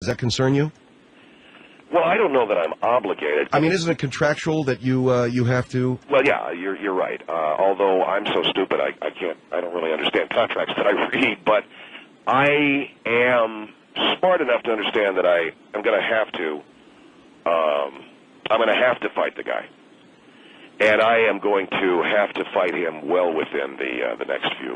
that concern you? Well, I don't know that I'm obligated. I mean, isn't it contractual that you have to? Well, yeah, you're right. Although I'm so stupid, I don't really understand contracts that I read. But I am smart enough to understand that I'm going to have to. I'm going to have to fight the guy, and I am going to have to fight him well within the next few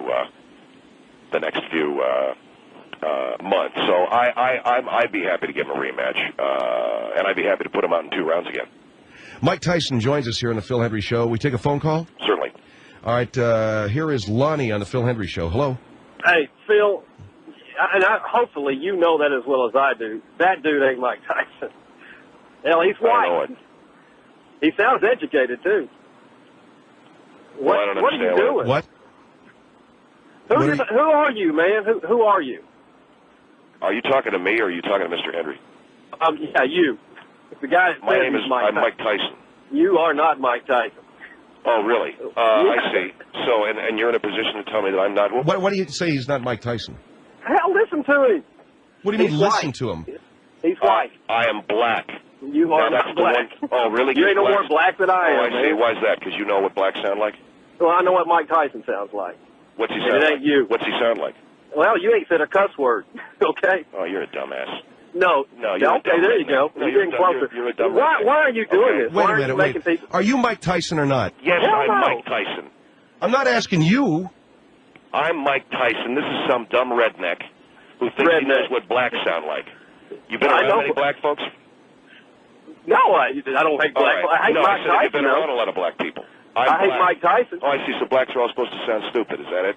months. So I'd be happy to give him a rematch, and I'd be happy to put him out in 2 rounds again. Mike Tyson joins us here on the Phil Hendry Show. We take a phone call? Certainly. All right, here is Lonnie on the Phil Hendry Show. Hello. Hey, Phil, and hopefully you know that as well as I do. That dude ain't Mike Tyson. Hell, he's white. I know it. He sounds educated, too. Well, I don't what are you understand doing? What? Who are you, man? Who are you? Are you talking to me or are you talking to Mr. Hendry? Yeah, you. The guy that My says name is he's Mike I'm Mike Tyson. You are not Mike Tyson. Oh, really? I see. So, and you're in a position to tell me that I'm not... What do you say he's not Mike Tyson? Hell, listen to him. What do you mean, He's listen white. to him? He's white. I am black. You are not black. Oh, really? You ain't no more black than I am, Oh, I see. man. Why is that? Because you know what blacks sound like? Well, I know what Mike Tyson sounds like. What's he sound It like? ain't you. What's he sound like? Well, you ain't said a cuss word, okay? Oh, you're a dumbass. No, you're a okay, dumb there you redneck. go. No, you're getting closer. You're a dumb why are you doing this? Wait why a are minute, you making people... Are you Mike Tyson or not? Yes, Hell I'm no. Mike Tyson. I'm not asking you. I'm Mike Tyson. This is some dumb redneck who thinks he knows what blacks sound like. You been around many black folks? No, I don't hate black. Right. I hate no, Mike I said Tyson. you've been around a lot of black people. I hate Mike Tyson. Oh, I see. So blacks are all supposed to sound stupid. Is that it?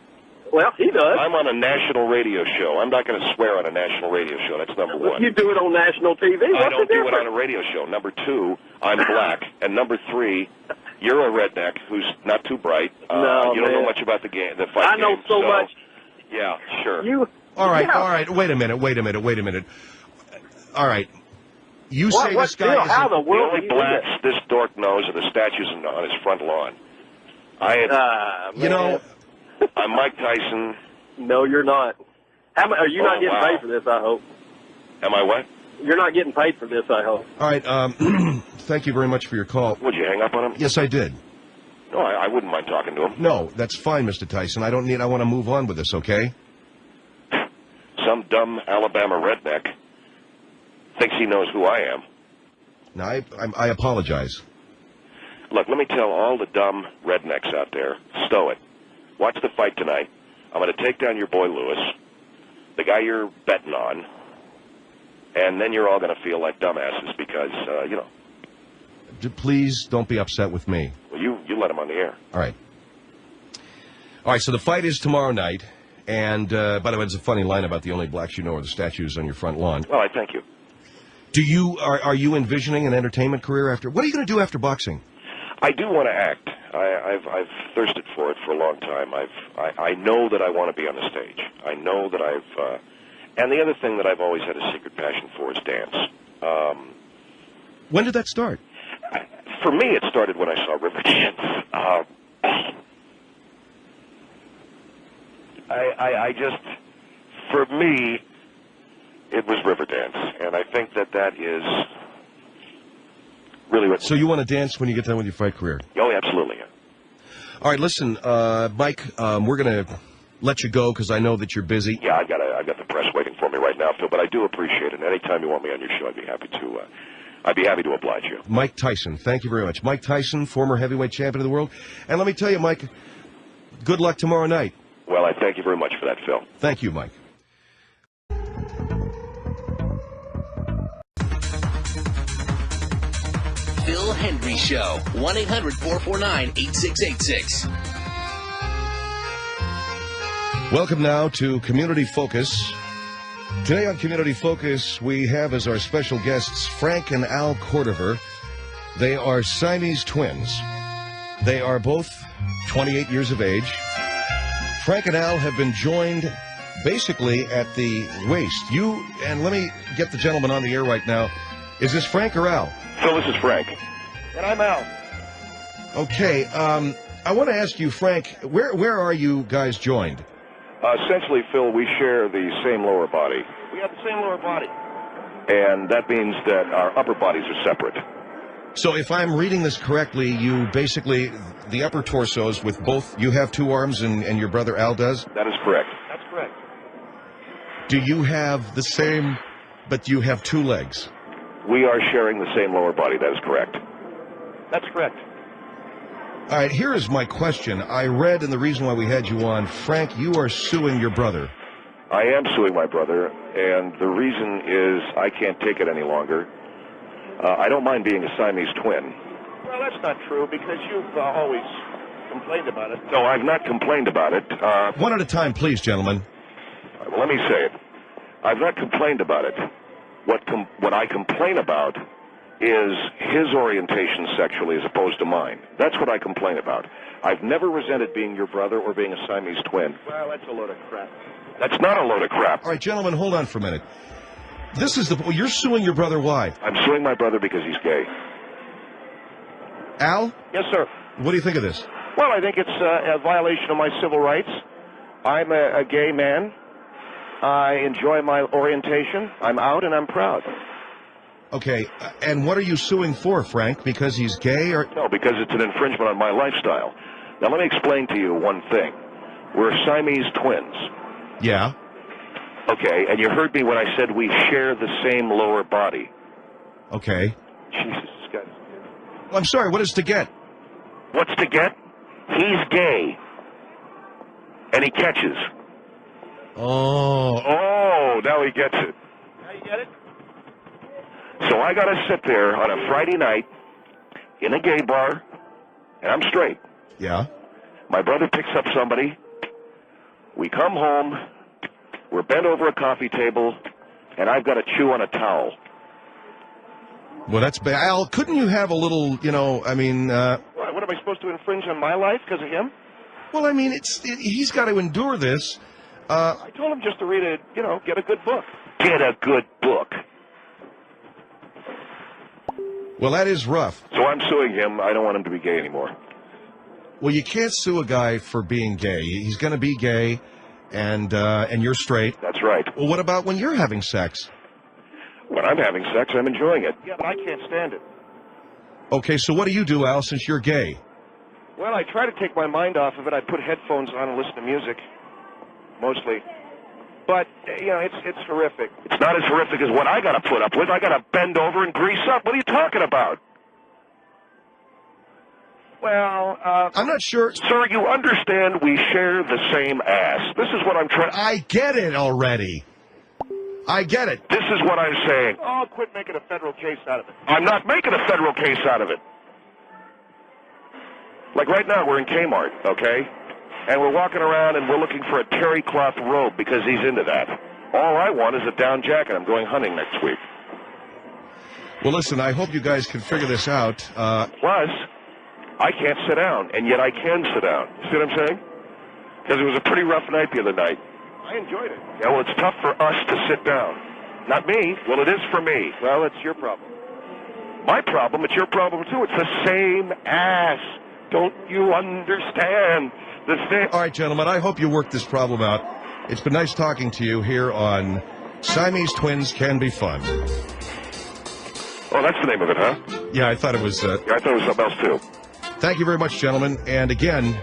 Well, he does. I'm on a national radio show. I'm not going to swear on a national radio show. That's number one. You do it on national TV. I don't do it on a radio show. Number 2, I'm black. And number 3, you're a redneck who's not too bright. No, you don't know much about the game, the fight I know game, so much. Yeah, sure. All right. Wait a minute. All right. You say this guy is... How the The world only blacks this dork knows are the statues on his front lawn. I'm Mike Tyson. No, you're not. Are you not getting paid for this, I hope? Am I what? You're not getting paid for this, I hope. All right. Thank you very much for your call. Would you hang up on him? Yes, I did. No, I wouldn't mind talking to him. No, that's fine, Mr. Tyson. I want to move on with this, okay? Some dumb Alabama redneck thinks he knows who I am. Now, I apologize. Look, let me tell all the dumb rednecks out there, stow it. Watch the fight tonight. I'm going to take down your boy Lewis, the guy you're betting on, and then you're all going to feel like dumbasses because, Please don't be upset with me. Well, you let him on the air. All right, so the fight is tomorrow night, and, by the way, there's a funny line about the only blacks you know are the statues on your front lawn. Well, I thank you. Are you envisioning an entertainment career after? What are you going to do after boxing? I do want to act. I've thirsted for it for a long time. I know that I want to be on the stage. I know that and the other thing that I've always had a secret passion for is dance. When did that start? For me, it started when I saw Riverdance. For me, it was Riverdance, and I think that is really what... So you want to dance when you get done with your fight career? Oh, absolutely. All right, listen, Mike, we're going to let you go because I know that you're busy. Yeah, I've got the press waiting for me right now, Phil, but I do appreciate it. Anytime you want me on your show, I'd be happy to oblige you. Mike Tyson, thank you very much. Mike Tyson, former heavyweight champion of the world. And let me tell you, Mike, good luck tomorrow night. Well, I thank you very much for that, Phil. Thank you, Mike. Phil Hendry Show, 1-800-449-8686. Welcome now to Community Focus. Today on Community Focus, we have as our special guests Frank and Al Cordover. They are Siamese twins. They are both 28 years of age. Frank and Al have been joined basically at the waist. And let me get the gentleman on the air right now. Is this Frank or Al? Phil, this is Frank. And I'm Al. Okay, I want to ask you, Frank, where are you guys joined? Essentially, Phil, we share the same lower body. We have the same lower body. and that means that our upper bodies are separate. So if I'm reading this correctly, you basically, the upper torsos with both, you have two arms and your brother Al does? That is correct. That's correct. Do you have the same, but you have two legs? We are sharing the same lower body. That is correct. That's correct. All right, here is my question. I read, and the reason why we had you on, Frank, you are suing your brother. I am suing my brother, and the reason is I can't take it any longer. I don't mind being a Siamese twin. Well, that's not true, because you've always complained about it. No, I've not complained about it. One at a time, please, gentlemen. Well, let me say it. I've not complained about it. What I complain about is his orientation sexually as opposed to mine. That's what I complain about. I've never resented being your brother or being a Siamese twin. Well, that's a load of crap. That's not a load of crap. All right, gentlemen, hold on for a minute. This is you're suing your brother, why? I'm suing my brother because he's gay. Al? Yes, sir. What do you think of this? Well, I think it's a violation of my civil rights. I'm a gay man. I enjoy my orientation. I'm out and I'm proud. Okay, and what are you suing for, Frank? Because he's gay or... No, because it's an infringement on my lifestyle. Now, let me explain to you one thing. We're Siamese twins. Yeah. Okay, and you heard me when I said we share the same lower body. Okay. Jesus, this guy's... Well, I'm sorry, what is to get? What's to get? He's gay. And he catches. Oh. Oh, now he gets it. Now you get it? So I got to sit there on a Friday night in a gay bar, and I'm straight. Yeah. My brother picks up somebody. We come home. We're bent over a coffee table, and I've got to chew on a towel. Well, that's bad. Al, couldn't you have a little, What am I supposed to infringe on my life because of him? Well, I mean, he's got to endure this. I told him just to read it, get a good book. Get a good book. Well, that is rough. So I'm suing him. I don't want him to be gay anymore. Well, you can't sue a guy for being gay. He's going to be gay, and you're straight. That's right. Well, what about when you're having sex? When I'm having sex, I'm enjoying it. Yeah, but I can't stand it. Okay, so what do you do, Al, since you're gay? Well, I try to take my mind off of it. I put headphones on and listen to music, mostly. But, it's horrific. It's not as horrific as what I got to put up with. I got to bend over and grease up. What are you talking about? Well, I'm not sure. Sir, you understand we share the same ass. This is what I'm trying... I get it already. I get it. This is what I'm saying. oh, quit making a federal case out of it. I'm not making a federal case out of it. Like right now, we're in Kmart, okay? And we're walking around and we're looking for a terry cloth robe because he's into that. All I want is a down jacket. I'm going hunting next week. Well, listen, I hope you guys can figure this out. Plus, I can't sit down, and yet I can sit down. See what I'm saying? Because it was a pretty rough night the other night. I enjoyed it. Yeah, well, it's tough for us to sit down. Not me. Well, it is for me. Well, it's your problem. My problem, it's your problem, too. It's the same ass. Don't you understand? The same... All right, gentlemen, I hope you work this problem out. It's been nice talking to you here on Siamese Twins Can Be Fun. Oh, that's the name of it, huh? Yeah, I thought it was... Yeah, I thought it was something else, too. Thank you very much, gentlemen. And again,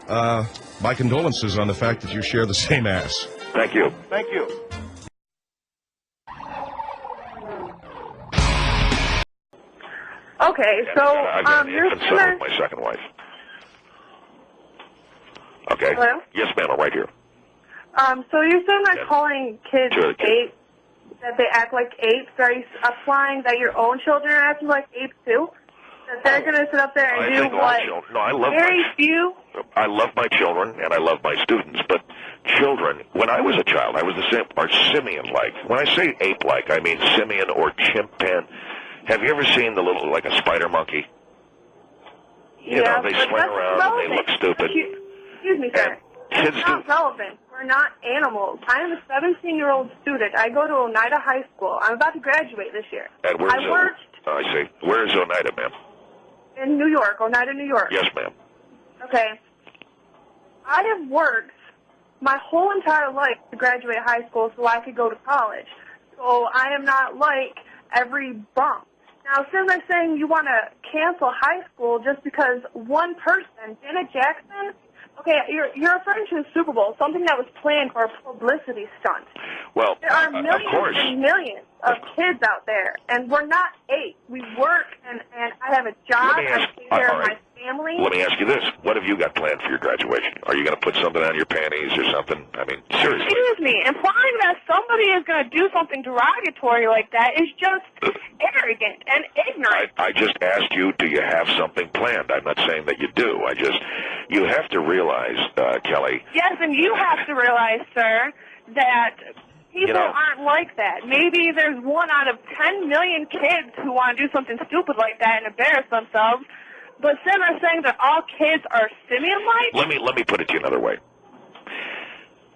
my condolences on the fact that you share the same ass. Thank you. Thank you. Okay, so I've got an you're infant son with my second wife. Okay. Hello? Yes, ma'am, I'm right here. So you're saying that calling kids Sure, kid. apes, that they act like apes? Are you applying that your own children are acting like apes too? That they're going to sit up there and I do think all what children. No, I love very my few? I love my children and I love my students, but children, when I was a child, I was the same, or simian-like. When I say ape-like, I mean simian or chimpan. Have you ever seen the little, like a spider monkey? You know, they but swing that's around relevant. and they look stupid. Excuse me, sir. Kids It's not relevant. We're not animals. I am a 17-year-old student. I go to Oneida High School. I'm about to graduate this year. And where's I worked I see. Where is Oneida, ma'am? in New York, Oneida, New York. Yes, ma'am. Okay. I have worked my whole entire life to graduate high school so I could go to college. so I am not like every bum. Now, since I'm saying you want to cancel high school just because one person, Janet Jackson, okay, you're referring to the Super Bowl, something that was planned for a publicity stunt. Well, there are of millions course. and millions of kids out there, and we're not 8. We work, and I have a job. I take care of my family. Let me ask you this. What have you got planned for your graduation? Are you going to put something on your panties or something? I mean, seriously. Excuse me. Implying that somebody is going to do something derogatory like that is just arrogant and ignorant. I just asked you, do you have something planned? I'm not saying that you do. You have to realize, Kelly. Yes, and you have to realize, sir, that people aren't like that. Maybe there's 1 out of 10 million kids who want to do something stupid like that and embarrass themselves. But since I'm saying that all kids are simian-like... Let me put it to you another way.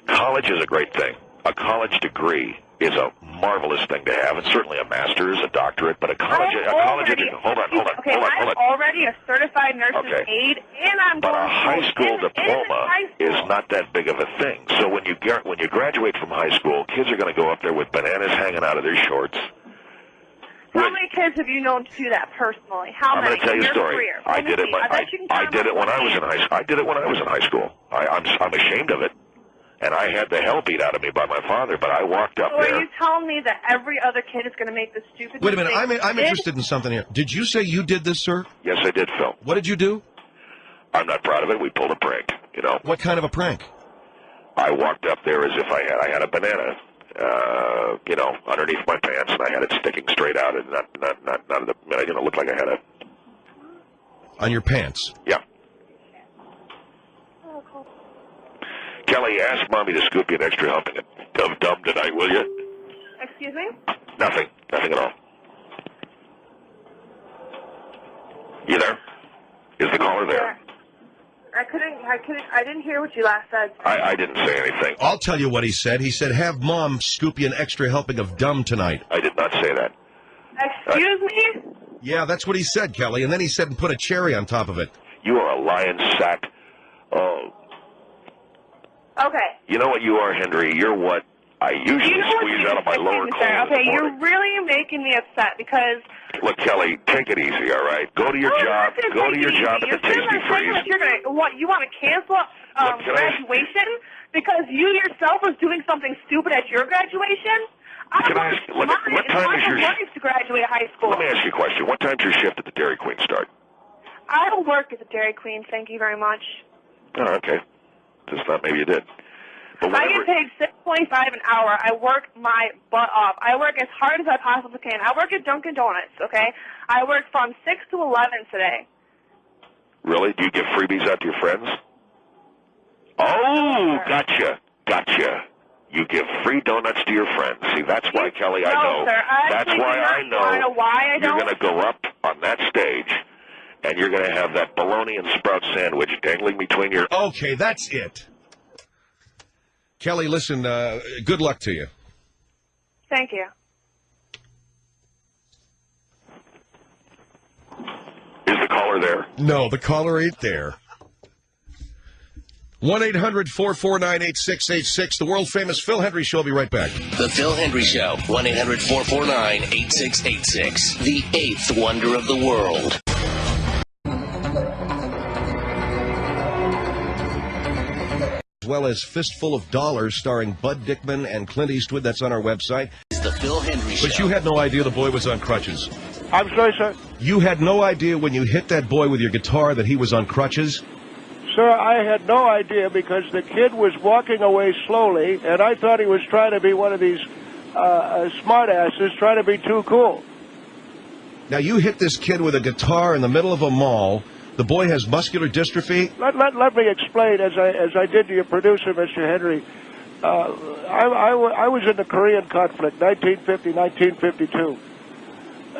College is a great thing. A college degree is a marvelous thing to have, and certainly a master's, a doctorate, but hold on. Okay, I'm already a certified nurse's aide, and I'm but going a high school diploma is school. not that big of a thing. So when you graduate from high school, kids are going to go up there with bananas hanging out of their shorts. How many kids have you known to do that personally? How I'm many? going to tell you a story. Career? I did it when I was in high school. I did it when I was in high school. I'm ashamed of it. And I had the hell beat out of me by my father, but I walked up there. So are you telling me that every other kid is going to make the stupid Wait a minute, I'm interested in something here. Did you say you did this, sir? Yes, I did, Phil. What did you do? I'm not proud of it. We pulled a prank, What kind of a prank? I walked up there as if I had a banana, underneath my pants, and I had it sticking straight out, and I didn't look like I had a... On your pants? Yeah. Kelly, ask Mommy to scoop you an extra helping of Dum tonight, will you? Excuse me? Nothing at all. You there? Is the caller there? I didn't hear what you last said. I didn't say anything. I'll tell you what he said. He said, have Mom scoop you an extra helping of Dum tonight. I did not say that. Excuse me? Yeah, that's what he said, Kelly. And then he said, and put a cherry on top of it. You are a lying sack. Oh. Okay. You know what you are, Henry? You're what I usually squeeze out of my lower clothes. Okay, you're really making me upset because... Look, Kelly, take it easy, all right? Go to your job. Go to your job at the Tasty Freeze. You want to cancel graduation because you yourself was doing something stupid at your graduation? Can I ask, what time is your shift to graduate high school? Let me ask you a question. What time does your shift at the Dairy Queen start? I don't work at the Dairy Queen, thank you very much. Oh, okay. Just thought maybe you did. But I get paid $6.25 an hour. I work my butt off. I work as hard as I possibly can. I work at Dunkin' Donuts, okay? I work from 6 to 11 today. Really? Do you give freebies out to your friends? Oh, gotcha. You give free donuts to your friends. See, that's why, Kelly, I know. Sir, that's why I know you're going to go up on that stage, and you're going to have that bologna and sprout sandwich dangling between your... Okay, that's it. Kelly, listen, good luck to you. Thank you. Is the caller there? No, the caller ain't there. 1-800-449-8686. The world-famous Phil Hendry Show. I'll be right back. The Phil Hendry Show. 1-800-449-8686. The eighth wonder of the world. As well as Fistful of Dollars starring Bud Dickman and Clint Eastwood. That's on our website. It's the Phil Hendry Show. But you had no idea the boy was on crutches. I'm sorry, sir? You had no idea when you hit that boy with your guitar that he was on crutches? Sir, I had no idea because the kid was walking away slowly, and I thought he was trying to be one of these smartasses, trying to be too cool. Now, you hit this kid with a guitar in the middle of a mall. The boy has muscular dystrophy. Let me explain, as I did to your producer, Mr. Henry. I was in the Korean conflict, 1950, 1952.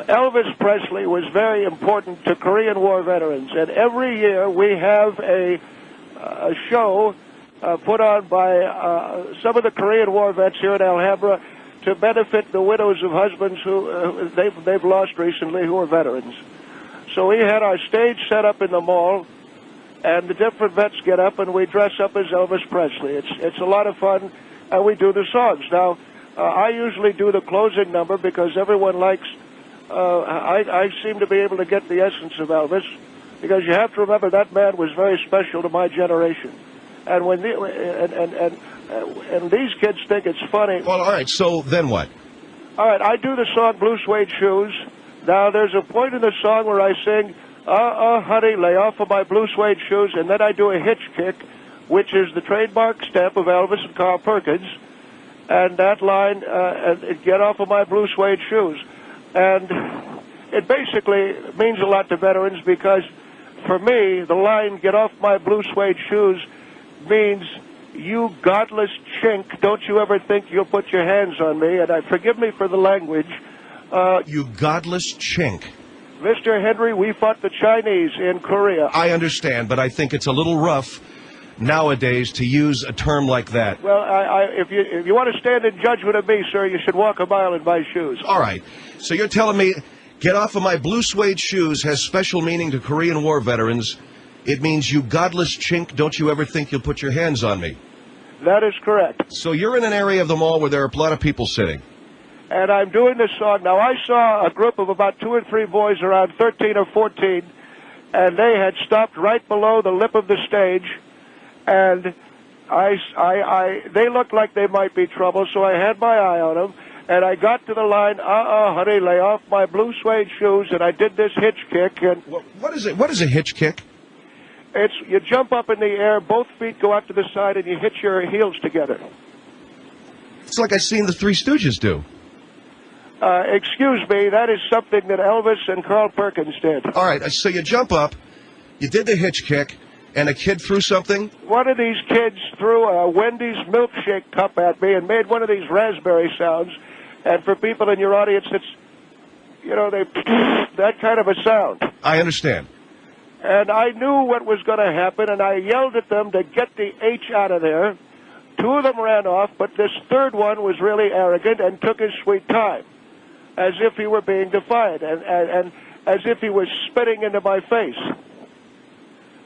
Elvis Presley was very important to Korean War veterans, and every year we have a show put on by some of the Korean War vets here in Alhambra to benefit the widows of husbands who they've lost recently who are veterans. So we had our stage set up in the mall, and the different vets get up and we dress up as Elvis Presley. It's a lot of fun, and we do the songs. Now, I usually do the closing number because everyone likes. I seem to be able to get the essence of Elvis, because you have to remember that man was very special to my generation, and when and these kids think it's funny. Well, all right. So then what? All right, I do the song Blue Suede Shoes. Now, there's a point in the song where I sing, honey, lay off of my blue suede shoes, and then I do a hitch kick, which is the trademark stamp of Elvis and Carl Perkins, and that line, get off of my blue suede shoes. And it basically means a lot to veterans because, for me, the line, get off my blue suede shoes, means, you godless chink, don't you ever think you'll put your hands on me, and forgive me for the language. You godless chink. Mr. Henry, we fought the Chinese in Korea. I understand, but I think it's a little rough nowadays to use a term like that. Well, if you want to stand in judgment of me, sir, you should walk a mile in my shoes. All right. So you're telling me, get off of my blue suede shoes has special meaning to Korean War veterans. It means, you godless chink, don't you ever think you'll put your hands on me. That is correct. So you're in an area of the mall where there are a lot of people sitting. And I'm doing this song. Now, I saw a group of about 2 or 3 boys around 13 or 14, and they had stopped right below the lip of the stage, and they looked like they might be trouble, so I had my eye on them, and I got to the line, honey, lay off my blue suede shoes, and I did this hitch kick. And what is it? What is a hitch kick? It's, you jump up in the air, both feet go out to the side, and you hit your heels together. It's like I've seen the Three Stooges do. Excuse me, that is something that Elvis and Carl Perkins did. All right, so you jump up, you did the hitch kick, and a kid threw something? One of these kids threw a Wendy's milkshake cup at me and made one of these raspberry sounds. And for people in your audience, it's, that kind of a sound. I understand. And I knew what was going to happen, and I yelled at them to get the H out of there. 2 of them ran off, but this third one was really arrogant and took his sweet time, as if he were being defiant, and as if he was spitting into my face.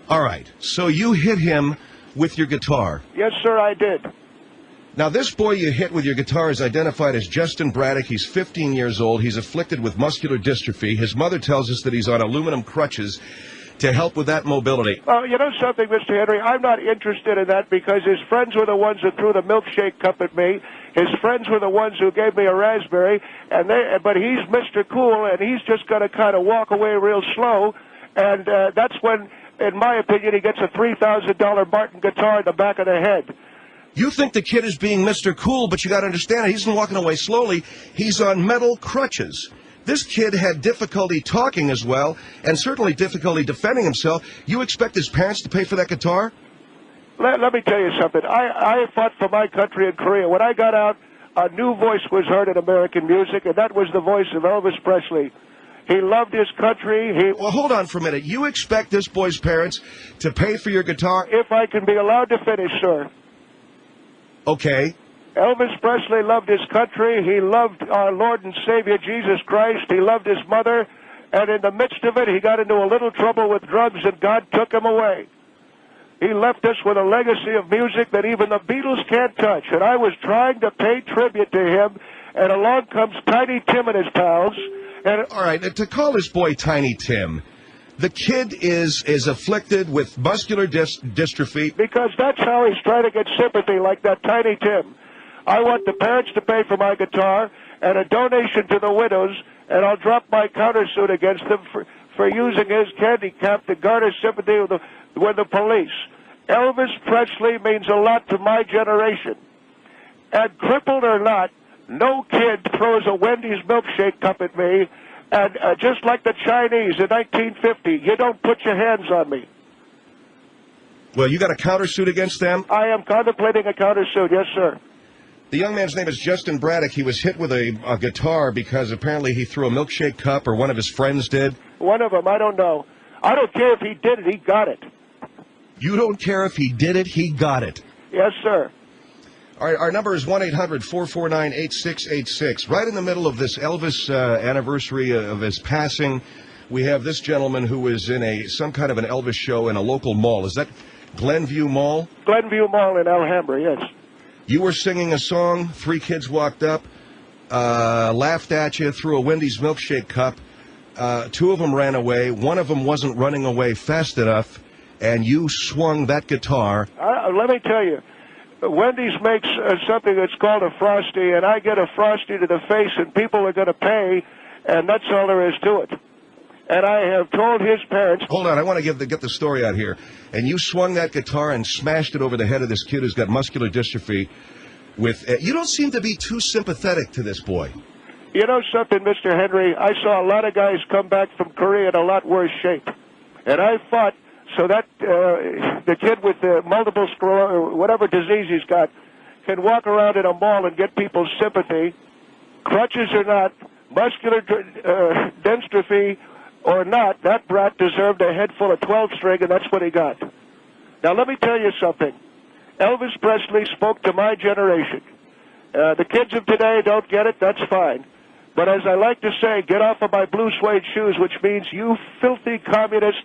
All right, so you hit him with your guitar. Yes, sir, I did. Now, this boy you hit with your guitar is identified as Justin Braddock. He's 15 years old. He's afflicted with muscular dystrophy. His mother tells us that he's on aluminum crutches to help with that mobility. Well, you know something, Mr. Henry? I'm not interested in that because his friends were the ones who threw the milkshake cup at me. His friends were the ones who gave me a raspberry, but he's Mr. Cool, and he's just going to kind of walk away real slow, and that's when, in my opinion, he gets a $3,000 Martin guitar in the back of the head. You think the kid is being Mr. Cool, but you got to understand, he isn't walking away slowly. He's on metal crutches. This kid had difficulty talking as well, and certainly difficulty defending himself. You expect his parents to pay for that guitar? Let me tell you something. I fought for my country in Korea. When I got out, a new voice was heard in American music, and that was the voice of Elvis Presley. He loved his country. Well, hold on for a minute. You expect this boy's parents to pay for your guitar? If I can be allowed to finish, sir. Okay. Elvis Presley loved his country. He loved our Lord and Savior Jesus Christ. He loved his mother. And in the midst of it, he got into a little trouble with drugs, and God took him away. He left us with a legacy of music that even the Beatles can't touch. And I was trying to pay tribute to him, and along comes Tiny Tim and his pals. And all right, to call this boy Tiny Tim, the kid is afflicted with muscular dystrophy. Because that's how he's trying to get sympathy, like that Tiny Tim. I want the parents to pay for my guitar and a donation to the widows, and I'll drop my countersuit against them for using his candy cap to garner sympathy with the police. Elvis Presley means a lot to my generation. And crippled or not, no kid throws a Wendy's milkshake cup at me, and just like the Chinese in 1950, you don't put your hands on me. Well, you got a countersuit against them? I am contemplating a countersuit, yes, sir. The young man's name is Justin Braddock. He was hit with a guitar because apparently he threw a milkshake cup, or one of his friends did. One of them, I don't know. I don't care if he did it, he got it. You don't care if he did it, he got it. Yes, sir. All right, our number is 1-800-449-8686. Right in the middle of this Elvis anniversary of his passing, we have this gentleman who was in some kind of an Elvis show in a local mall. Is that Glenview Mall? Glenview Mall in Alhambra, yes. You were singing a song, 3 kids walked up, laughed at you, threw a Wendy's milkshake cup. 2 of them ran away. 1 of them wasn't running away fast enough, and you swung that guitar. Let me tell you, Wendy's makes something that's called a Frosty, and I get a Frosty to the face, and people are going to pay, and that's all there is to it. And I have told his parents... Hold on, I want to get the story out here. And you swung that guitar and smashed it over the head of this kid who's got muscular dystrophy. You don't seem to be too sympathetic to this boy. You know something, Mr. Henry? I saw a lot of guys come back from Korea in a lot worse shape. And I fought so that the kid with multiple sclerosis, or whatever disease he's got, can walk around in a mall and get people's sympathy, crutches or not, muscular dystrophy or not. That brat deserved a head full of 12-string, and that's what he got. Now, let me tell you something. Elvis Presley spoke to my generation. The kids of today don't get it, that's fine. But as I like to say, get off of my blue suede shoes, which means you filthy communist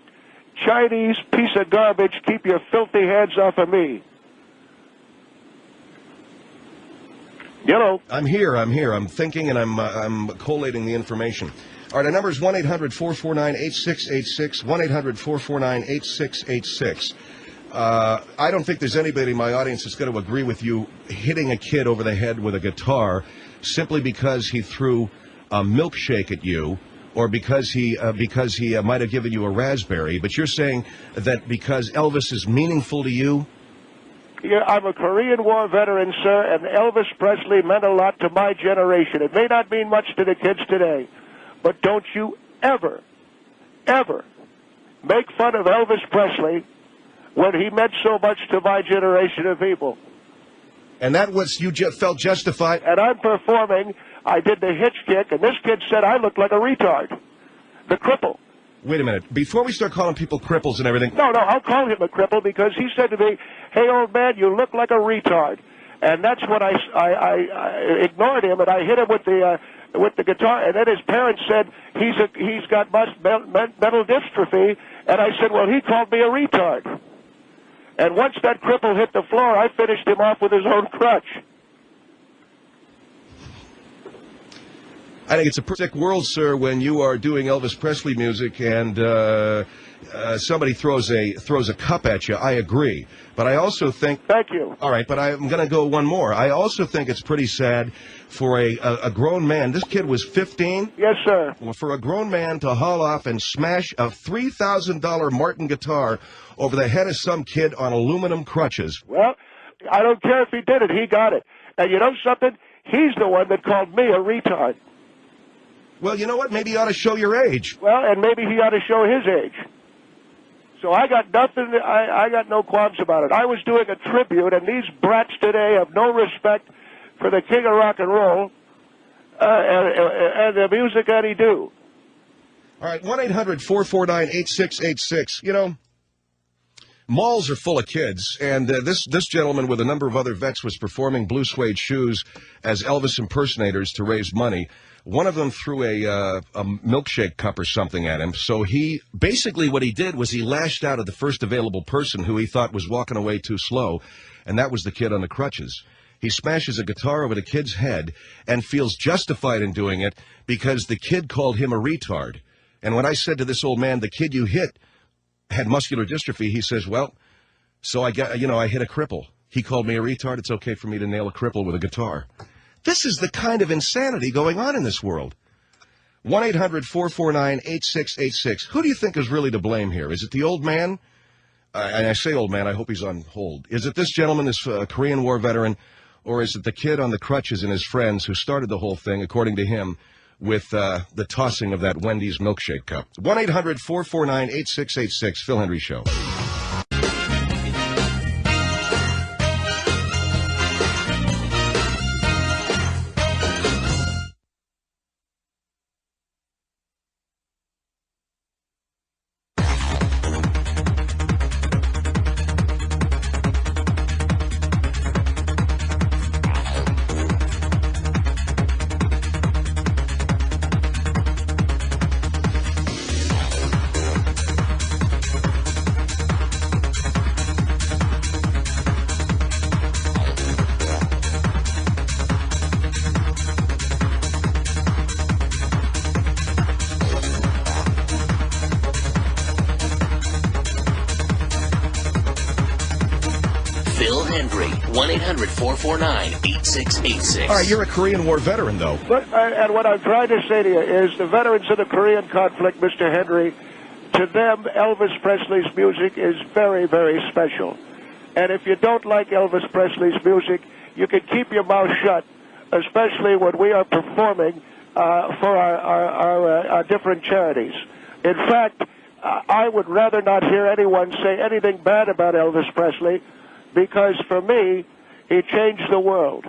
Chinese piece of garbage, keep your filthy hands off of me. You know. I'm here. I'm thinking, and I'm collating the information. All right, our number is 1-800-449-8686, 1-800-449-8686. I don't think there's anybody in my audience that's going to agree with you hitting a kid over the head with a guitar simply because he threw a milkshake at you or because he might have given you a raspberry. But you're saying that because Elvis is meaningful to you? Yeah, I'm a Korean War veteran, sir, and Elvis Presley meant a lot to my generation. It may not mean much to the kids today, but don't you ever, ever make fun of Elvis Presley when he meant so much to my generation of people. And that was, you felt justified? And I'm performing, I did the hitch kick, and this kid said I looked like a retard. The cripple. Wait a minute. Before we start calling people cripples and everything... No, I'll call him a cripple because he said to me, hey, old man, you look like a retard. And that's when I ignored him, and I hit him with the guitar, and then his parents said he's got mental dystrophy, and I said, well, he called me a retard. And once that cripple hit the floor, I finished him off with his own crutch. I think it's a sick world, sir, when you are doing Elvis Presley music and somebody throws a cup at you. I agree. But I also think... Thank you. All right, but I'm going to go one more. I also think it's pretty sad for a grown man. This kid was 15? Yes, sir. For a grown man to haul off and smash a $3,000 Martin guitar over the head of some kid on aluminum crutches. Well, I don't care if he did it. He got it. And you know something? He's the one that called me a retard. Well, you know what? Maybe you ought to show your age. Well, and maybe he ought to show his age. So I got nothing, I got no qualms about it. I was doing a tribute, and these brats today have no respect for the king of rock and roll and the music that he do. All right, 1-800-449-8686. You know, malls are full of kids, and this gentleman with a number of other vets was performing blue suede shoes as Elvis impersonators to raise money. One of them threw a milkshake cup or something at him. So he basically what he did was he lashed out at the first available person who he thought was walking away too slow, and that was the kid on the crutches. He smashes a guitar over the kid's head and feels justified in doing it because the kid called him a retard. And when I said to this old man, the kid you hit had muscular dystrophy, he says, well, so I hit a cripple. He called me a retard. It's okay for me to nail a cripple with a guitar. This is the kind of insanity going on in this world. 1-800-449-8686. Who do you think is really to blame here? Is it the old man? And I say old man, I hope he's on hold. Is it this gentleman, this Korean War veteran, or is it the kid on the crutches and his friends who started the whole thing, according to him, with the tossing of that Wendy's milkshake cup? 1-800-449-8686. Phil Hendry Show. free. 1-800-449-8686. All right, you're a Korean War veteran, though. But, and what I'm trying to say to you is the veterans of the Korean conflict, Mr. Henry, to them, Elvis Presley's music is very, very special. And if you don't like Elvis Presley's music, you can keep your mouth shut, especially when we are performing for our different charities. In fact, I would rather not hear anyone say anything bad about Elvis Presley, because for me, he changed the world.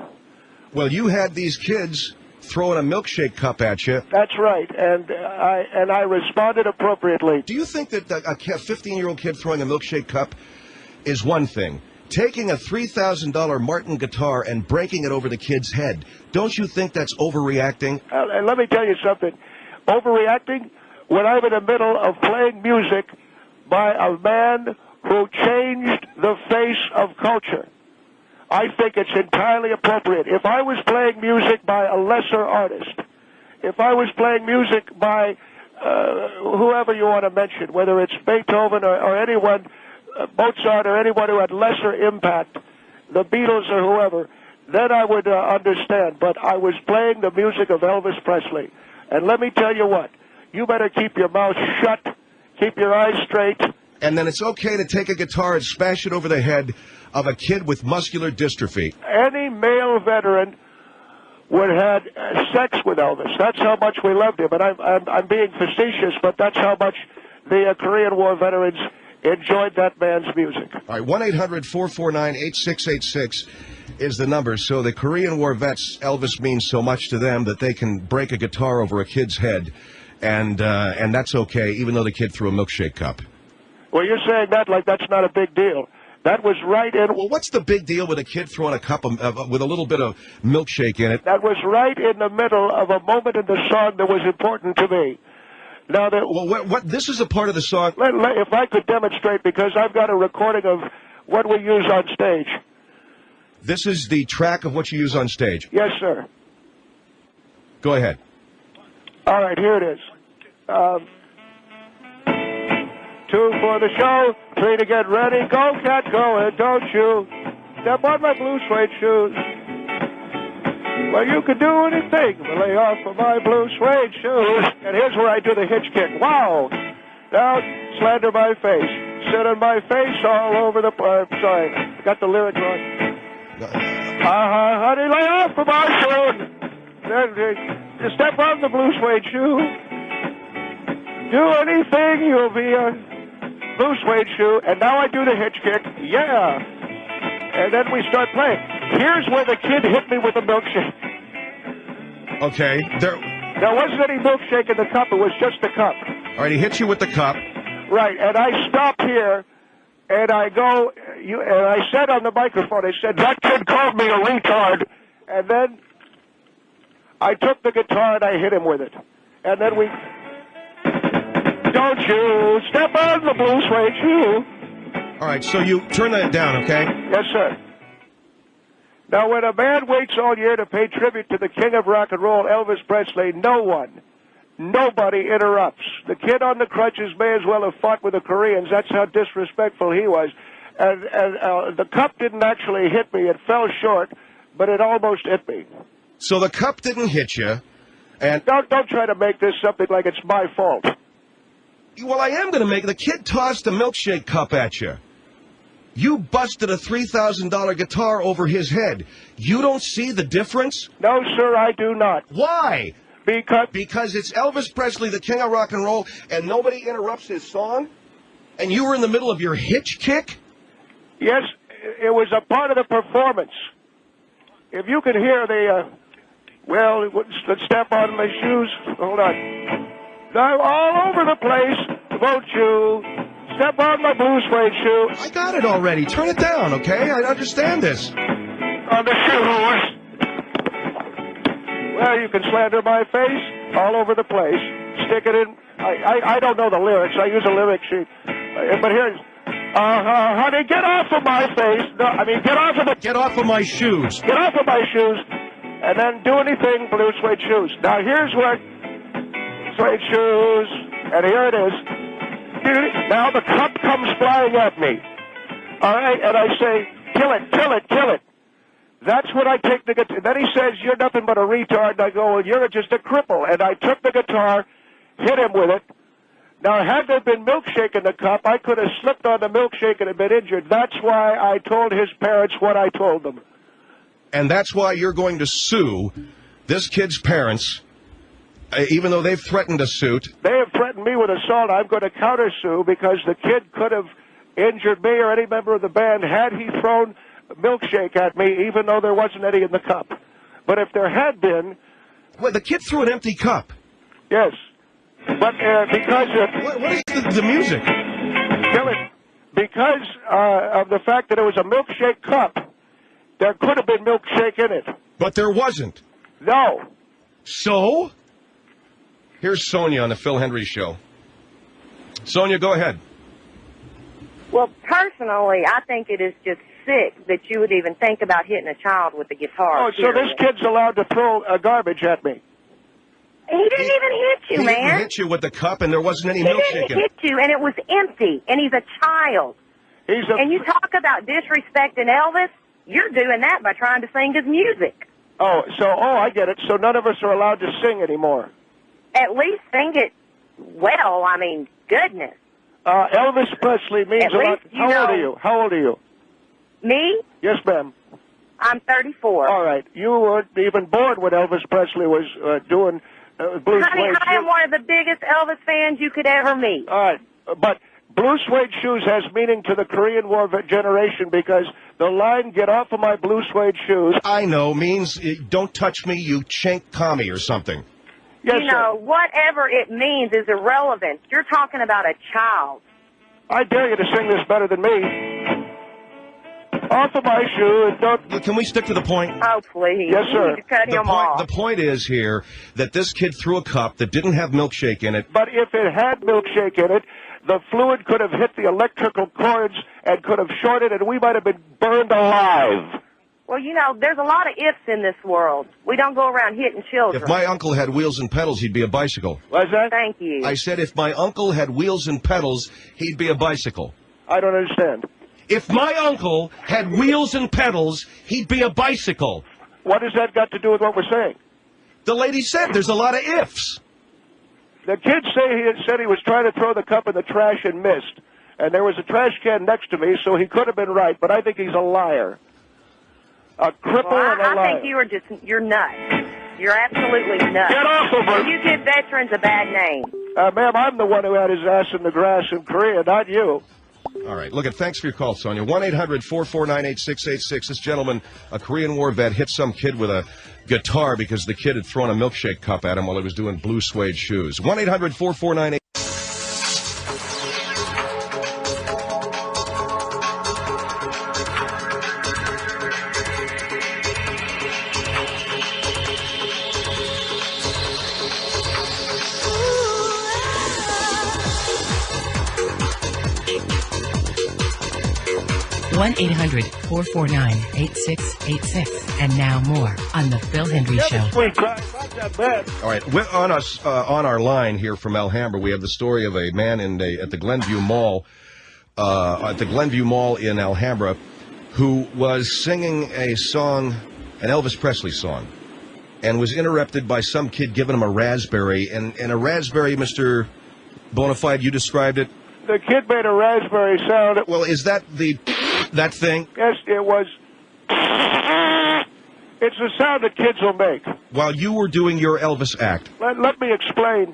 Well, you had these kids throwing a milkshake cup at you. That's right, and I responded appropriately. Do you think that a 15-year-old kid throwing a milkshake cup is one thing? Taking a $3,000 Martin guitar and breaking it over the kid's head, don't you think that's overreacting? And let me tell you something. Overreacting? When I'm in the middle of playing music by a man who changed the face of culture, I think it's entirely appropriate. If I was playing music by a lesser artist, if I was playing music by whoever you want to mention, whether it's Beethoven or anyone, Mozart or anyone who had lesser impact, the Beatles or whoever, then I would understand. But I was playing the music of Elvis Presley. And let me tell you what, you better keep your mouth shut, keep your eyes straight. And then it's okay to take a guitar and smash it over the head of a kid with muscular dystrophy. Any male veteran would have had sex with Elvis. That's how much we loved him. And I'm being facetious, but that's how much the Korean War veterans enjoyed that man's music. All right, 1-800-449-8686 is the number. So the Korean War vets, Elvis means so much to them that they can break a guitar over a kid's head, and that's okay, even though the kid threw a milkshake cup. Well, you're saying that like that's not a big deal. That was right in... Well, what's the big deal with a kid throwing a cup with a little bit of milkshake in it? That was right in the middle of a moment in the song that was important to me. Now, what? This is a part of the song. If I could demonstrate, because I've got a recording of what we use on stage. This is the track of what you use on stage? Yes, sir. Go ahead. All right, here it is. 2 for the show, 3 to get ready. Go, cat, go, and don't you step on my blue suede shoes. Well, you can do anything but lay off of my blue suede shoes. And here's where I do the hitch kick. Wow. Now, slander my face. Sit on my face all over the... sorry, got the lyric wrong. Honey, lay off of my shoe. Then step on the blue suede shoe. Do anything, you'll be a blue suede shoe. And now I do the hitch kick. Yeah. And then we start playing. Here's where the kid hit me with a milkshake. Okay. There wasn't any milkshake in the cup. It was just the cup. All right, he hit you with the cup. Right, and I stop here, and I go, and I said on the microphone, I said, that kid called me a retard. And then I took the guitar and I hit him with it. And then we... Don't you step on the blue suede shoe. All right, so you turn that down, okay? Yes, sir. Now, when a man waits all year to pay tribute to the king of rock and roll, Elvis Presley, nobody interrupts. The kid on the crutches may as well have fought with the Koreans. That's how disrespectful he was. And the cup didn't actually hit me. It fell short, but it almost hit me. So the cup didn't hit you, and... Don't try to make this something like it's my fault. Well, I am going to make... The kid tossed a milkshake cup at you. You busted a $3,000 guitar over his head. You don't see the difference? No, sir, I do not. Why? Because it's Elvis Presley, the king of rock and roll, and nobody interrupts his song? And you were in the middle of your hitch kick? Yes, it was a part of the performance. If you could hear the, let's step on my shoes. Hold on. Now, all over the place, won't you... Step on my blue suede shoe. I got it already. Turn it down, okay? I understand this. On the shoes. Well, you can slander my face all over the place. Stick it in. I don't know the lyrics. I use a lyric sheet. But here's, honey, get off of my face. No, I mean, get off of the... Get off of my shoes. Get off of my shoes. And then do anything, blue suede shoes. Now, here's what... Suede shoes. And here it is. Now the cup comes flying at me. All right, and I say, kill it. That's when I take the guitar. Then he says, you're nothing but a retard. And I go, well, you're just a cripple. And I took the guitar, hit him with it. Now, had there been milkshake in the cup, I could have slipped on the milkshake and have been injured. That's why I told his parents what I told them. And that's why you're going to sue this kid's parents, even though they've threatened a suit. They have threatened me with assault. I'm going to countersue because the kid could have injured me or any member of the band had he thrown milkshake at me, even though there wasn't any in the cup. But if there had been... Well, the kid threw an empty cup. Yes. But because... What is the music? Kill it. Because of the fact that it was a milkshake cup, there could have been milkshake in it. But there wasn't. No. So? Here's Sonia on the Phil Hendry Show. Sonia, go ahead. Well, personally, I think it is just sick that you would even think about hitting a child with a guitar. Oh, so this kid's allowed to throw garbage at me? He didn't even hit you, man. He didn't hit you with the cup, and there wasn't any milkshake in it. He didn't hit you, and it was empty, and he's a child. And you talk about disrespecting Elvis, you're doing that by trying to sing his music. Oh, I get it. So none of us are allowed to sing anymore. At least sing it well. I mean, goodness. Elvis Presley means a lot. How old are you? How old are you? Me? Yes, ma'am. I'm 34. All right. You weren't even born when Elvis Presley was doing Blue Honey, Suede I am Shoes. one of the biggest Elvis fans you could ever meet. All right. But Blue Suede Shoes has meaning to the Korean War generation because the line, get off of my blue suede shoes. I know, means don't touch me, you chink commie or something. Yes, you know, whatever it means is irrelevant. You're talking about a child. I dare you to sing this better than me. Off of my shoe and don't... Can we stick to the point? Oh, please. Yes, sir. You need to cut him off. The point is here that this kid threw a cup that didn't have milkshake in it. But if it had milkshake in it, the fluid could have hit the electrical cords and could have shorted, and we might have been burned alive. Well, you know, there's a lot of ifs in this world. We don't go around hitting children. If my uncle had wheels and pedals, he'd be a bicycle. What's that? Thank you. I said if my uncle had wheels and pedals, he'd be a bicycle. I don't understand. If my uncle had wheels and pedals, he'd be a bicycle. What has that got to do with what we're saying? The lady said there's a lot of ifs. The kid said he was trying to throw the cup in the trash and missed. And there was a trash can next to me, so he could have been right, but I think he's a liar. A cripple and a liar. I think you're nuts. You're absolutely nuts. Get off of her. You give veterans a bad name. Ma'am, I'm the one who had his ass in the grass in Korea, not you. All right. Look, thanks for your call, Sonia. 1-800-449-8686. This gentleman, a Korean War vet, hit some kid with a guitar because the kid had thrown a milkshake cup at him while he was doing blue suede shoes. 1-800-449-8686. One 1-800-449-8686. And now more on The Phil Hendry Show. All right, on our line here from Alhambra, we have the story of a man at the Glenview Mall, in Alhambra, who was singing a song, an Elvis Presley song, and was interrupted by some kid giving him a raspberry. And a raspberry, Mr. Bonafide, you described it? The kid made a raspberry sound. Well, is that that thing? Yes, it was. It's the sound that kids will make. While you were doing your Elvis act. Let me explain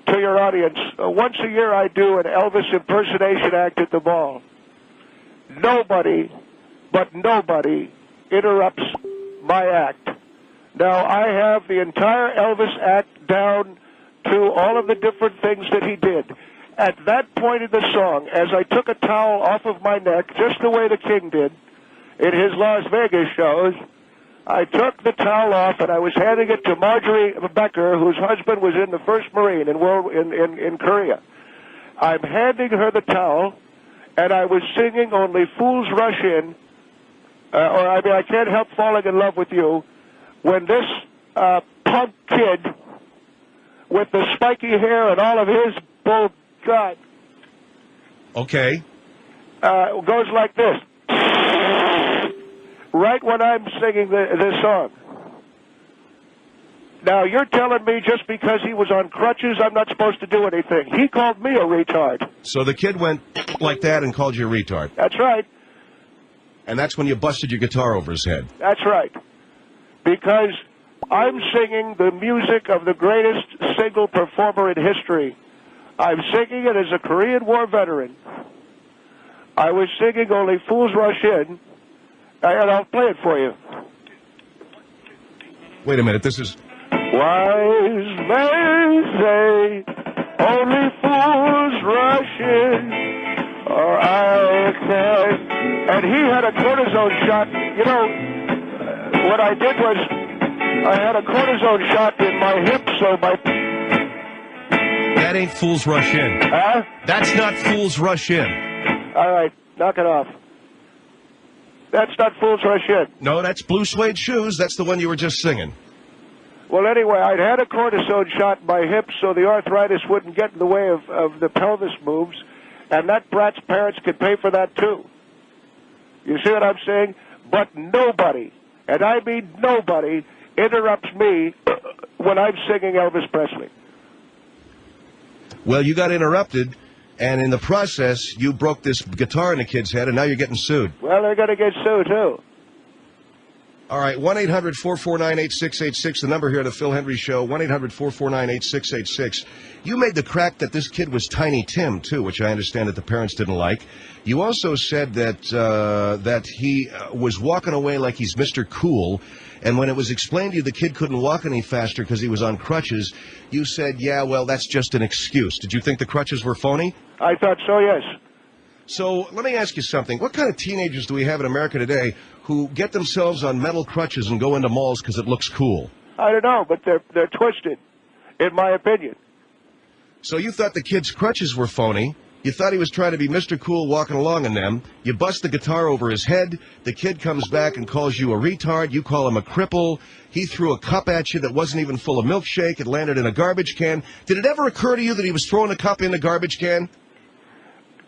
to your audience. Once a year I do an Elvis impersonation act at the mall. Nobody interrupts my act. Now, I have the entire Elvis act down to all of the different things that he did. At that point in the song, as I took a towel off of my neck, just the way the King did in his Las Vegas shows, I took the towel off and I was handing it to Marjorie Becker, whose husband was in the 1st Marine in Korea. I'm handing her the towel, and I was singing Only Fools Rush In, I Can't Help Falling in Love with You, when this punk kid with the spiky hair and all of his bull... God. Okay. Goes like this. right when I'm singing this song. Now, you're telling me just because he was on crutches, I'm not supposed to do anything. He called me a retard. So the kid went like that and called you a retard. That's right. And that's when you busted your guitar over his head. That's right. Because I'm singing the music of the greatest single performer in history. I'm singing it as a Korean War veteran. I was singing Only Fools Rush In, and I'll play it for you. Wait a minute, this is... Wise men say only fools rush in, or I can. And he had a cortisone shot. You know, what I did was I had a cortisone shot in my hip, so my... That ain't Fools Rush In. Huh? That's not Fools Rush In. All right, knock it off. That's not Fools Rush In. No, that's Blue Suede Shoes. That's the one you were just singing. Well, anyway, I'd had a cortisone shot in my hips so the arthritis wouldn't get in the way of the pelvis moves, and that brat's parents could pay for that, too. You see what I'm saying? But nobody, and I mean nobody, interrupts me when I'm singing Elvis Presley. Well, you got interrupted, and in the process, you broke this guitar in the kid's head, and now you're getting sued. Well, they're going to get sued, too. All right, 1-800-449-8686, the number here at the Phil Hendry Show, 1-800-449-8686. You made the crack that this kid was Tiny Tim, too, which I understand that the parents didn't like. You also said that that he was walking away like he's Mr. Cool, and when it was explained to you the kid couldn't walk any faster because he was on crutches, you said, yeah, well, that's just an excuse. Did you think the crutches were phony? I thought so, yes. So let me ask you something. What kind of teenagers do we have in America today who get themselves on metal crutches and go into malls because it looks cool? I don't know, but they're twisted, in my opinion. So you thought the kid's crutches were phony. You thought he was trying to be Mr. Cool walking along in them. You bust the guitar over his head. The kid comes back and calls you a retard. You call him a cripple. He threw a cup at you that wasn't even full of milkshake. It landed in a garbage can. Did it ever occur to you that he was throwing a cup in the garbage can?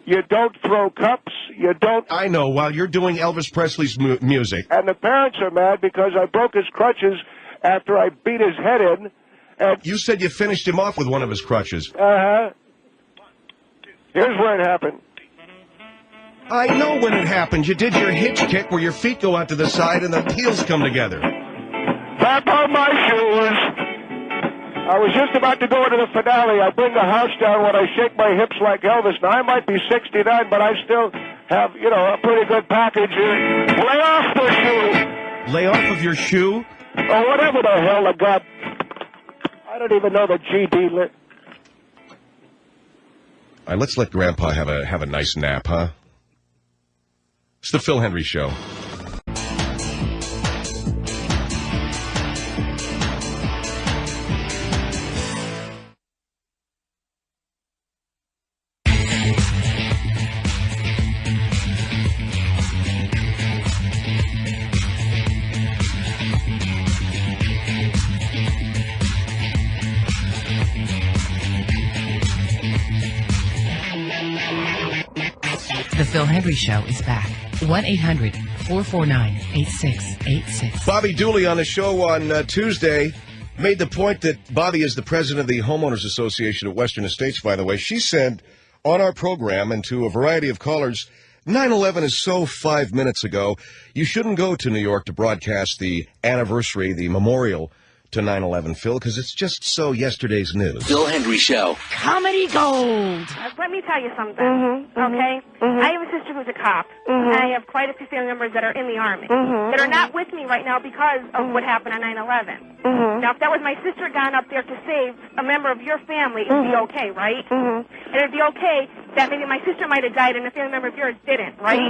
You don't throw cups. You don't... I know, while you're doing Elvis Presley's music. And the parents are mad because I broke his crutches after I beat his head in. And... You said you finished him off with one of his crutches. Uh-huh. Here's where it happened. I know when it happened. You did your hitch kick where your feet go out to the side and the heels come together. Back on my shoes. I was just about to go into the finale. I bring the house down when I shake my hips like Elvis. Now, I might be 69, but I still have, you know, a pretty good package here. Lay off the shoe. Lay off of your shoe? Or whatever the hell I got. I don't even know the GD lit. All right, let's let Grandpa have a nice nap, huh? It's the Phil Hendry Show. The Phil Hendry Show is back. 1-800-449-8686. Bobby Dooley on the show on Tuesday made the point that Bobby is the president of the Homeowners Association of Western Estates, by the way. She said on our program and to a variety of callers, 9/11 is so 5 minutes ago. You shouldn't go to New York to broadcast the anniversary, the memorial to 9/11, Phil, because it's just so yesterday's news. Phil Hendry Show. Comedy gold. Let me tell you something, okay? I have a sister who's a cop, and I have quite a few family members that are in the Army that are not with me right now because of what happened on 9/11. Now, if that was my sister gone up there to save a member of your family, it'd be okay, right? And it'd be okay that maybe my sister might have died and a family member of yours didn't, right?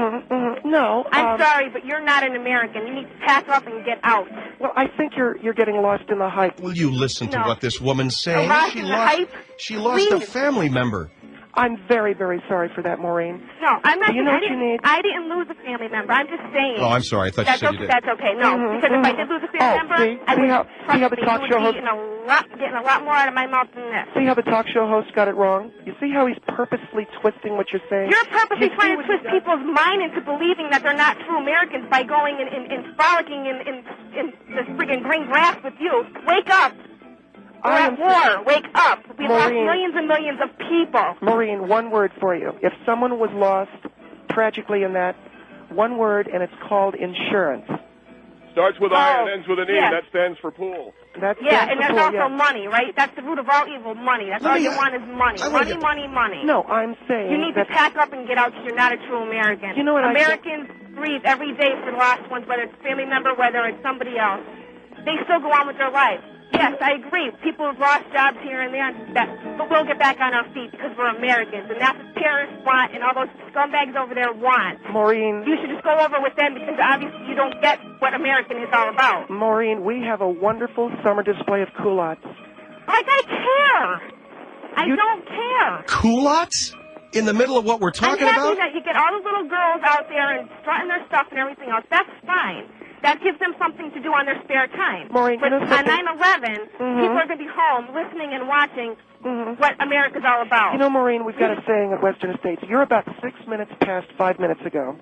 No. I'm sorry, but you're not an American. You need to pack up and get out. Well, I think you're getting lost in the hype. Will you listen to No. what this woman's saying? Lost in the hype? She lost a family member. I'm very, very sorry for that, Maureen. No, I'm not. Do you know what you need? I didn't lose a family member. I'm just saying. Oh, I'm sorry. I thought you said you did. That's okay. No, because if I did lose a family member, I would be getting a lot more out of my mouth than this. See how the talk show host got it wrong? You see how he's purposely twisting what you're saying? You're purposely trying to twist people's mind into believing that they're not true Americans by going and frolicking in this friggin' green grass with you. Wake up. We're at war. Wake up. We lost millions and millions of people. Maureen, one word for you. If someone was lost tragically in that, one word, and it's called insurance. Starts with I and ends with an E. Yes. That stands for pool. And there's also money, right? That's the root of all evil, money. That's all you want is money. Money. No, I'm saying you need to pack up and get out because you're not a true American. You know what Americans breathe every day for the lost ones, whether it's a family member, whether it's somebody else. They still go on with their lives. Yes, I agree. People have lost jobs here and there, but we'll get back on our feet because we're Americans, and that's what terrorists want and all those scumbags over there want. Maureen. You should just go over with them because obviously you don't get what American is all about. Maureen, we have a wonderful summer display of culottes. Like, I care. I don't care. Culottes? In the middle of what we're talking about? about? I'm happy that you get all the little girls out there and strutting their stuff and everything else. That's fine. That gives them something to do on their spare time. Maureen, but on 9/11, people are going to be home listening and watching what America's all about. You know, Maureen, we've got a saying at Western Estates. You're about 6 minutes past 5 minutes ago.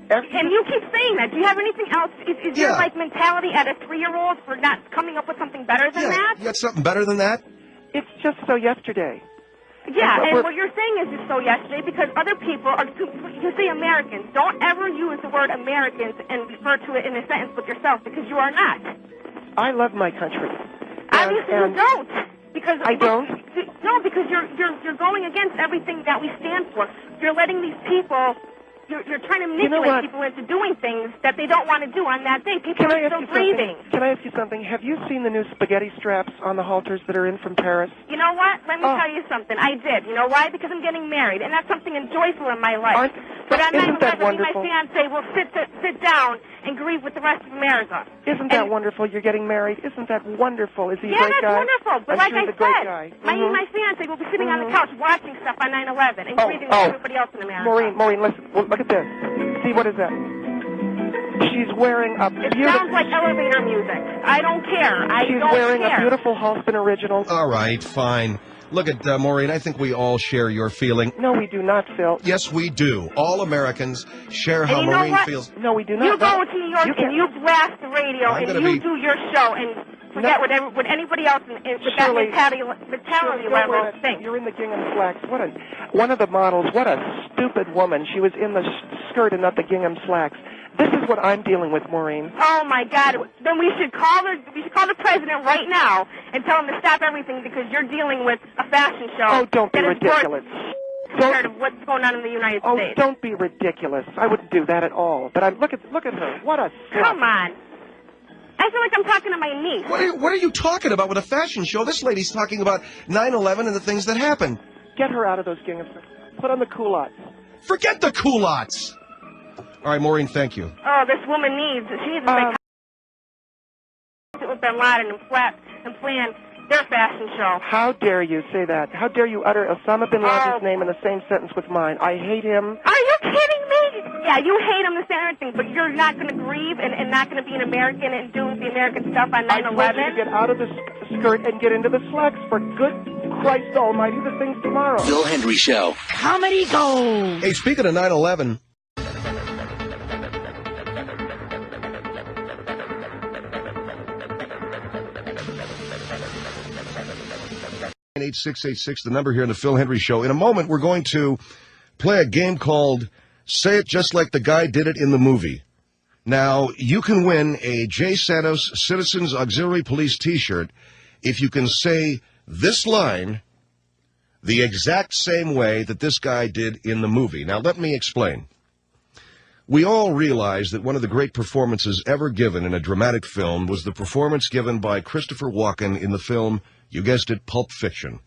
And you keep saying that. Do you have anything else? Is your like mentality at a 3-year-old for not coming up with something better than that? You got something better than that? It's just so yesterday. Yeah, and what you're saying is just so yesterday because other people are, you say Americans. Don't ever use the word Americans and refer to it in a sentence with yourself because you are not. I love my country. Obviously you don't. Because I don't? No, because you're going against everything that we stand for. You're letting these people, you're trying to manipulate people into doing things that they don't want to do on that day. People are still breathing. Can I ask you something? Have you seen the new spaghetti straps on the halters that are in from Paris? You know what? Let me tell you something. I did. You know why? Because I'm getting married, and that's something joyful in my life. But on 9/11, my fiancé will sit down and grieve with the rest of America. Isn't that wonderful? You're getting married. Isn't that wonderful? Is he a great that's guy? Wonderful. But like I said, my fiancé will be sitting on the couch watching stuff on 9/11 and grieving with everybody else in America. Maureen, listen. Look at this. See, what is that? She's wearing a beautiful... It sounds like elevator music. I don't care. She's wearing a beautiful Halston original. All right, fine. Look at Maureen. I think we all share your feeling. No, we do not, Phil. Yes, we do. All Americans share how Maureen feels. No, we do not. You go to New York and you blast the radio and you do your show and forget what anybody else with that mentality level thinks. You're in the gingham slacks. One of the models, what a stupid woman. She was in the skirt and not the gingham slacks. This is what I'm dealing with, Maureen. Oh my God! Then we should call the president right now and tell him to stop everything because you're dealing with a fashion show. Oh, don't be ridiculous. Compared to what's going on in the United States. Oh, don't be ridiculous. I wouldn't do that at all. But look at her. What a slut. Come on. I feel like I'm talking to my niece. What are you talking about with a fashion show? This lady's talking about 9/11 and the things that happened. Get her out of those ginghams. Put on the culottes. Forget the culottes. All right, Maureen, thank you. Oh, this woman needs a psychologist with Bin Laden and plan their fashion show. How dare you say that? How dare you utter Osama Bin Laden's name in the same sentence with mine? I hate him. Are you kidding me? Yeah, you hate him, the same thing, but you're not going to grieve and not going to be an American and do the American stuff on 9/11? I told you to get out of the skirt and get into the slacks. For good Christ almighty, the thing's tomorrow. Phil Hendry Show. Comedy Gold. Hey, speaking of 9/11... 8686, the number here in the Phil Hendry Show. In a moment, we're going to play a game called Say It Just Like the Guy Did It in the Movie. Now, you can win a Jay Santos Citizens Auxiliary Police t-shirt if you can say this line the exact same way that this guy did in the movie. Now, let me explain. We all realize that one of the great performances ever given in a dramatic film was the performance given by Christopher Walken in the film, you guessed it, Pulp Fiction.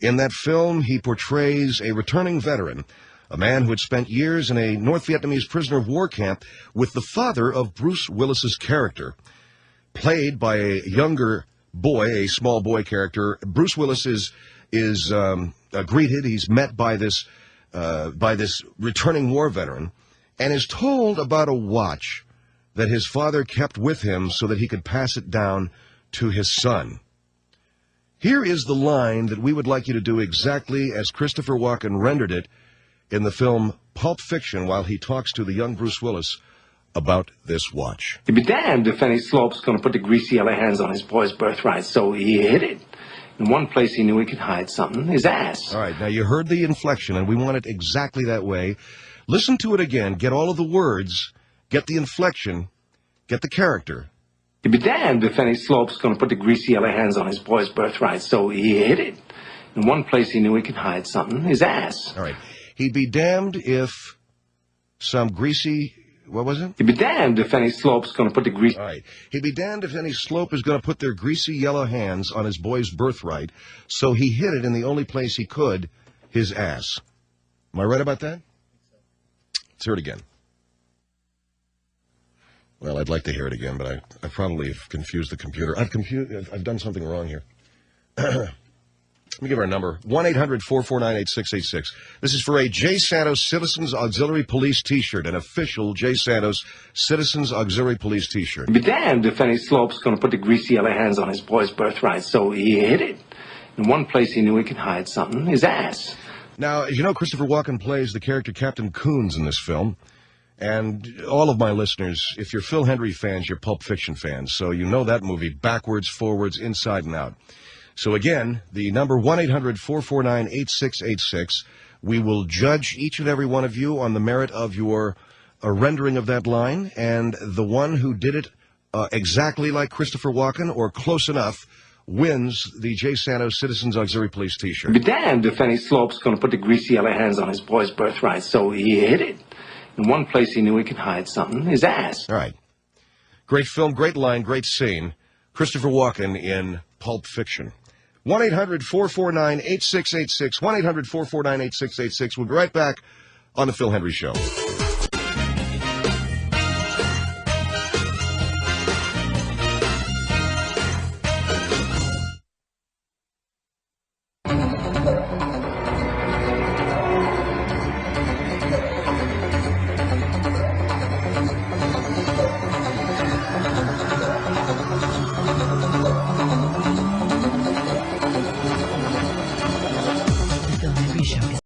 In that film, he portrays a returning veteran, a man who had spent years in a North Vietnamese prisoner of war camp with the father of Bruce Willis's character. Played by a younger boy, a small boy character, Bruce Willis is is greeted. He's met by this returning war veteran, and is told about a watch that his father kept with him so that he could pass it down to his son. Here is the line that we would like you to do exactly as Christopher Walken rendered it in the film Pulp Fiction while he talks to the young Bruce Willis about this watch. You'd be damned if any slope's going to put the greasy yellow hands on his boy's birthright, so he hid it. In one place he knew he could hide something, his ass. All right, now you heard the inflection, and we want it exactly that way. Listen to it again, get all of the words, get the inflection, get the character. You'd be damned if any slope's going to put the greasy yellow hands on his boy's birthright, so he hid it. In one place he knew he could hide something, his ass. All right, he'd be damned if some greasy... What was it? He'd be damned if any slope's going to put the greasy... All right. He'd be damned if any slope is going to put their greasy yellow hands on his boy's birthright, so he hid it in the only place he could, his ass. Am I right about that? Let's hear it again. Well, I'd like to hear it again, but I probably have confused the computer. I've done something wrong here. Let me give our number, 1-800-449-8686. This is for a J. Santos Citizens Auxiliary Police T-shirt, an official J. Santos Citizens Auxiliary Police T-shirt. Be damned if any slope's going to put the greasy yellow hands on his boy's birthright, so he hid it. In one place he knew he could hide something, his ass. Now, you know, Christopher Walken plays the character Captain Coons in this film. And all of my listeners, if you're Phil Hendry fans, you're Pulp Fiction fans. So you know that movie backwards, forwards, inside and out. So again, the number 1-800-449-8686. We will judge each and every one of you on the merit of your rendering of that line, and the one who did it exactly like Christopher Walken or close enough wins the J. Santos Citizens Auxiliary Police T-shirt. Be damned if any slope's going to put the greasy yellow hands on his boy's birthright, so he hid it. In one place he knew he could hide something, his ass. All right. Great film, great line, great scene. Christopher Walken in Pulp Fiction. 1-800-449-8686. 1-800-449-8686. We'll be right back on The Phil Hendry Show.